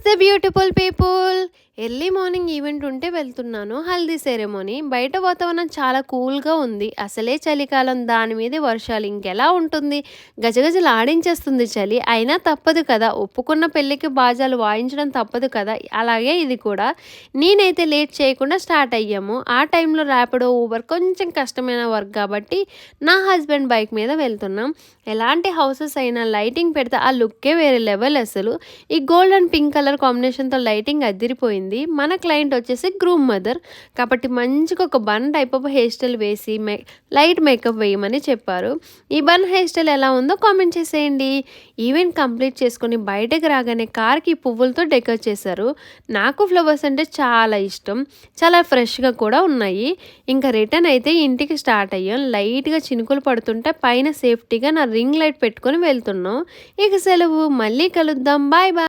నమస్తే beautiful people. Early morning event ఉంటే వెళ్తున్నాను. హల్దీ సెరెమనీ. బయట వాతావరణం చాలా కూల్గా ఉంది. అసలే చలికాలం, దాని మీద వర్షాలు, ఇంకెలా ఉంటుంది? గజగజలు ఆడించేస్తుంది చలి. అయినా తప్పదు కదా, ఒప్పుకున్న పెళ్ళికి బాజాలు వాయించడం తప్పదు కదా. అలాగే ఇది కూడా. నేనైతే లేట్ చేయకుండా స్టార్ట్ అయ్యాము. ఆ టైంలో ర్యాపిడో, ఊబర్ కొంచెం కష్టమైన వర్క్ కాబట్టి నా హస్బెండ్ బైక్ మీద వెళ్తున్నాం. ఎలాంటి హౌసెస్ అయినా లైటింగ్ పెడితే ఆ లుక్కే వేరే లెవెల్. అసలు ఈ గోల్డ్ అండ్ పింక్ కలర్ కాంబినేషన్తో లైటింగ్ అదిరిపోయింది. మన క్లయింట్ వచ్చేసి గ్రూమ్ మదర్ కాబట్టి మంచిగా ఒక bun type of hair style వేసి లైట్ మేకప్ వేయమని చెప్పారు. ఈ బన్ హెయిర్ స్టైల్ ఎలా ఉందో కామెంట్ చేసేయండి. ఈవెంట్ కంప్లీట్ చేసుకొని బయటకు రాగానే కార్కి పువ్వులతో డెకరేట్ చేశారు. నాకు ఫ్లవర్స్ అంటే చాలా ఇష్టం. చాలా ఫ్రెష్గా కూడా ఉన్నాయి. ఇంకా రిటర్న్ అయితే ఇంటికి స్టార్ట్ అయ్యాం. లైట్గా చినుకులు పడుతుంటే పైన సేఫ్టీగా నా రింగ్ లైట్ పెట్టుకొని వెళ్తున్నాం. ఇక సెలవు. మళ్ళీ కలుద్దాం. Bye bye.